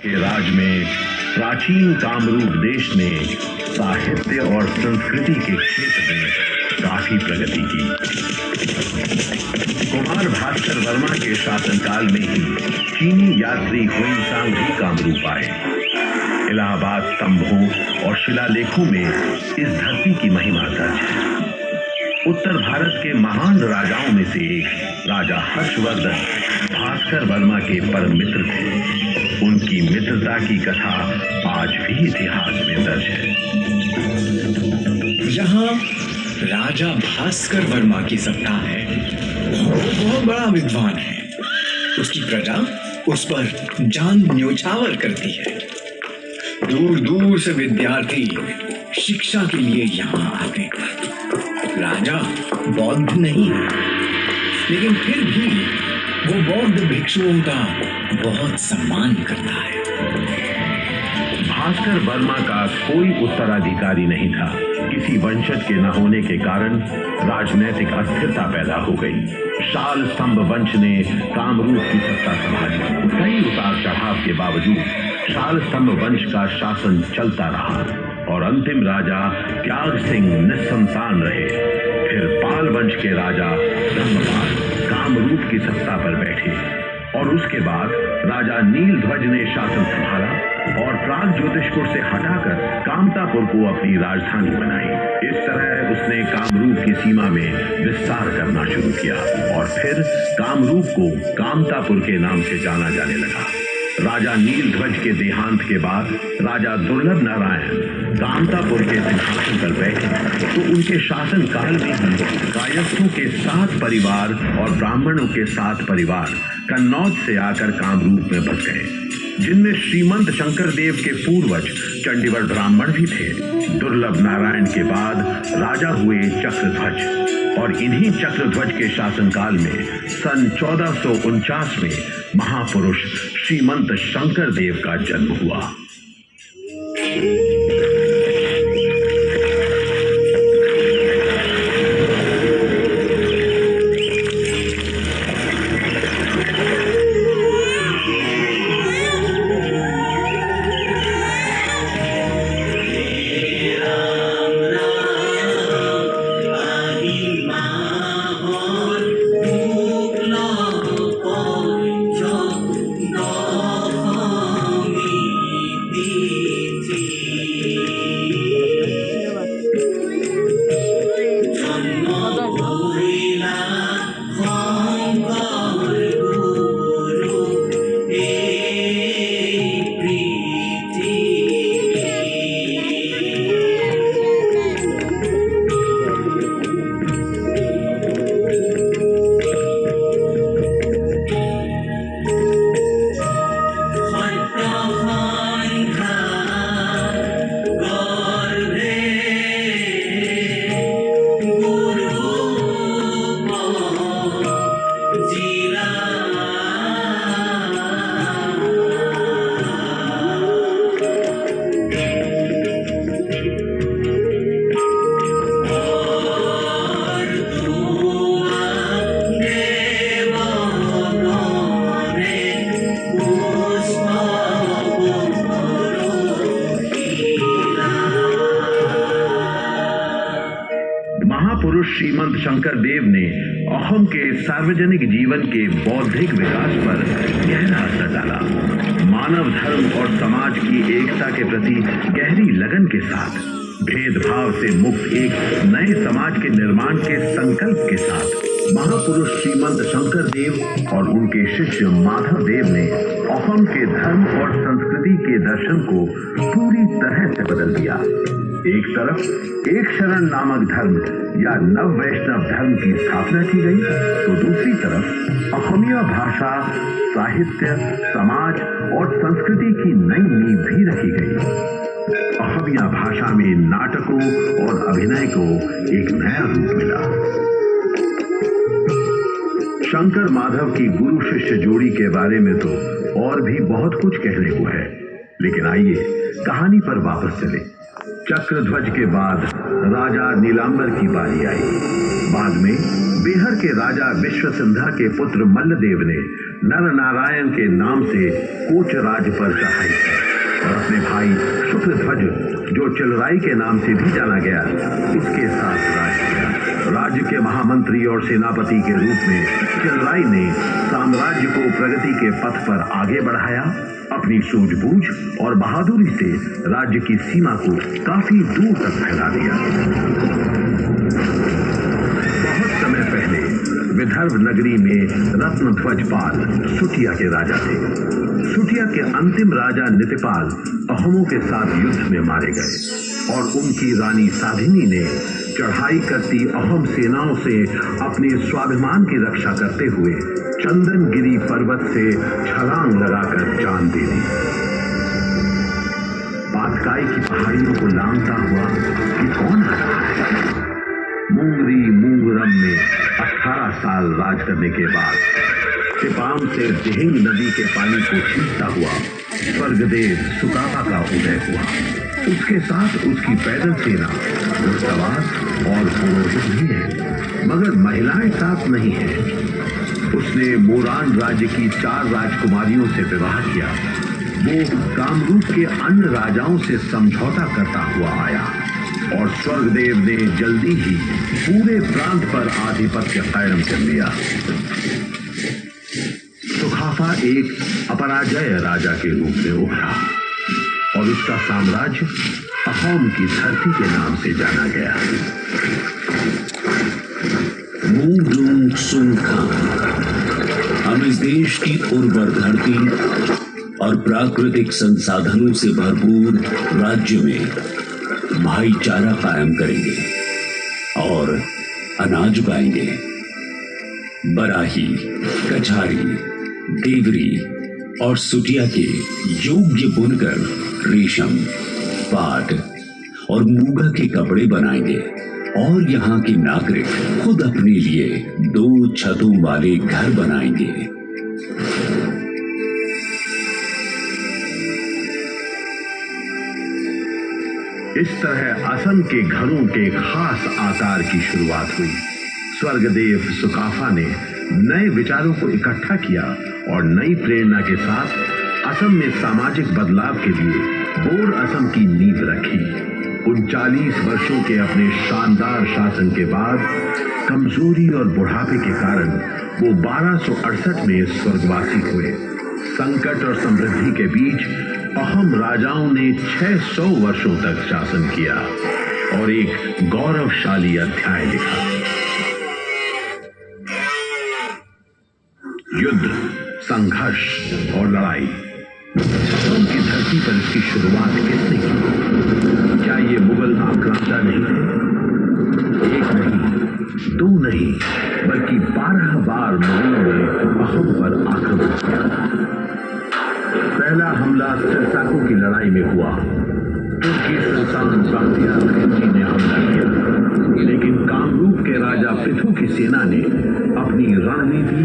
के राज में प्राचीन कामरूप देश ने साहित्य और संस्कृति के क्षेत्र में काफी प्रगति की। कुमार भास्कर वर्मा के शासनकाल में ही चीनी यात्री हुइनसांग भी कामरूप आए। इलाहाबाद स्तंभों और शिलालेखों में इस धरती की महिमा दर्ज है। उत्तर भारत के महान राजाओं में से एक राजा हर्षवर्धन भास्कर वर्मा के परम मित्र थे। उनकी मित्रता की कथा आज भी इतिहास में दर्ज है। यहाँ राजा भास्कर वर्मा की सत्ता है। वो बहुत बड़ा विद्वान है। उसकी प्रजा उस पर जान न्योछावर करती है। दूर दूर से विद्यार्थी शिक्षा के लिए यहाँ आते हैं। राजा बौद्ध नहीं है, लेकिन फिर भी वो बौद्ध भिक्षुओं का बहुत सम्मान करता है। भास्कर वर्मा का कोई उत्तराधिकारी नहीं था। किसी वंशज के न होने के कारण राजनैतिक अस्थिरता पैदा हो गई। शाल स्तंभ वंश ने कामरूप की सत्ता संभाली। कई उतार चढ़ाव के बावजूद शाल स्तंभ वंश का शासन चलता रहा और अंतिम राजा त्याग सिंह निस्संतान रहे। फिर पाल वंश के राजा ब्रह्मपाल कामरूप की सत्ता पर बैठे और उसके बाद राजा नीलध्वज ने शासन संभाला और प्राग ज्योतिषपुर से हटाकर कामतापुर को अपनी राजधानी बनाई। इस तरह उसने कामरूप की सीमा में विस्तार करना शुरू किया और फिर कामरूप को कामतापुर के नाम से जाना जाने लगा। राजा नीलध्वज के देहांत के बाद राजा दुर्लभ नारायण कामतापुर के सिंहासन पर बैठे तो उनके शासन काल में ही कायस्थों के 7 परिवार और ब्राह्मणों के 7 परिवार कन्नौज से आकर कामरूप में बस गए, जिनमें श्रीमंत शंकर देव के पूर्वज चंडीगढ़ ब्राह्मण भी थे। दुर्लभ नारायण के बाद राजा हुए चक्रध्वज और इन्हीं चक्रध्वज के शासनकाल में सन 1449 में महापुरुष श्रीमंत शंकर देव का जन्म हुआ। महापुरुष श्रीमंत शंकर देव ने अहोम के सार्वजनिक जीवन के बौद्धिक विकास पर गहरा असर डाला। मानव धर्म और समाज की एकता के प्रति गहरी लगन के साथ भेदभाव से मुक्त एक नए समाज के निर्माण के संकल्प के साथ महापुरुष श्रीमंत शंकर देव और उनके शिष्य माधव देव ने अहोम के धर्म और संस्कृति के दर्शन को पूरी तरह से बदल दिया। एक तरफ एक शरण नामक धर्म या नव वैष्णव धर्म की स्थापना की गई तो दूसरी तरफ अहोमिया भाषा, साहित्य, समाज और संस्कृति की नई नींव भी रखी गई। अहोमिया भाषा में नाटकों और अभिनय को एक नया रूप मिला। शंकर माधव की गुरु शिष्य जोड़ी के बारे में तो और भी बहुत कुछ कहने को है, लेकिन आइए कहानी पर वापस चले। चक्रध्वज के बाद राजा नीलांबर की बारी आई। बाद में बेहर के राजा विश्वसिंधर के पुत्र मल्लदेव ने नर नारायण के नाम से कोच राज पर चढ़ाई की और अपने भाई शुक्रध्वज, जो चिलराई के नाम से भी जाना गया, उसके साथ राज किया। राज्य के महामंत्री और सेनापति के रूप में चिलराई ने साम्राज्य को प्रगति के पथ पर आगे बढ़ाया। अपनी सूझबूझ और बहादुरी से राज्य की सीमा को काफी दूर तक फैला दिया। बहुत समय पहले विदर्भ नगरी में रत्नध्वजपाल सुटिया के राजा थे। सुटिया के अंतिम राजा नितिपाल अहोमों के साथ युद्ध में मारे गए और उनकी रानी साधिनी ने चढ़ाई करती अहोम सेनाओं से अपने स्वाभिमान की रक्षा करते हुए चंदनगिरी पर्वत से छलांग लगाकर जान दे दी। पाटकाई की पहाड़ियों को लांघता हुआ कि कौन आ रहा है। मुंगरी मुंगरम में 18 साल राज करने के बाद चिपाम से दिहिंग नदी के पानी को खींचता हुआ स्वर्गदेव सुकाफा का उदय हुआ। उसके साथ उसकी पैदल सेना, घुड़सवार और पुरोहित भी है, मगर महिलाएं साथ नहीं है। उसने मोरान राज्य की 4 राजकुमारियों से विवाह किया। वो कामरूप के अन्य राजाओं से समझौता करता हुआ आया और स्वर्गदेव ने जल्दी ही पूरे प्रांत पर आधिपत्य कायम कर लिया। सुखाफा एक अपराजय राजा के रूप में उभरा और उसका साम्राज्य अहोम की धरती के नाम से जाना गया। हम इस देश की उर्वर धरती और प्राकृतिक संसाधनों से भरपूर राज्य में भाईचारा कायम करेंगे और अनाज उगाएंगे। बराही, कछारी, देवरी और सुटिया के योग्य बुनकर रेशम, पाट और मूंगा के कपड़े बनाएंगे और यहाँ के नागरिक खुद अपने लिए 2 छतों वाले घर बनाएंगे। इस तरह असम के घरों के खास आकार की शुरुआत हुई। स्वर्गदेव सुकाफा ने नए विचारों को इकट्ठा किया और नई प्रेरणा के साथ असम में सामाजिक बदलाव के लिए बोर असम की नींव रखी। 39 वर्षों के अपने शानदार शासन के बाद कमजोरी और बुढ़ापे के कारण वो 1268 में स्वर्गवासी हुए। संकट और समृद्धि के बीच अहोम राजाओं ने 600 वर्षों तक शासन किया और एक गौरवशाली अध्याय लिखा। युद्ध, संघर्ष और लड़ाई। अहोम की धरती पर इसकी शुरुआत किसने की? क्या ये मुगल आक्रांता नहीं थे? 1 नहीं, 2 नहीं, बल्कि 12 बार मुगलों ने अहोम पर आक्रमण किया। पहला हमला सिरसाको की लड़ाई में हुआ। तुर्की सुल्तान बख्तियार खिलजी ने हमला किया, लेकिन कामरूप के राजा पृथु की सेना ने अपनी रणनीति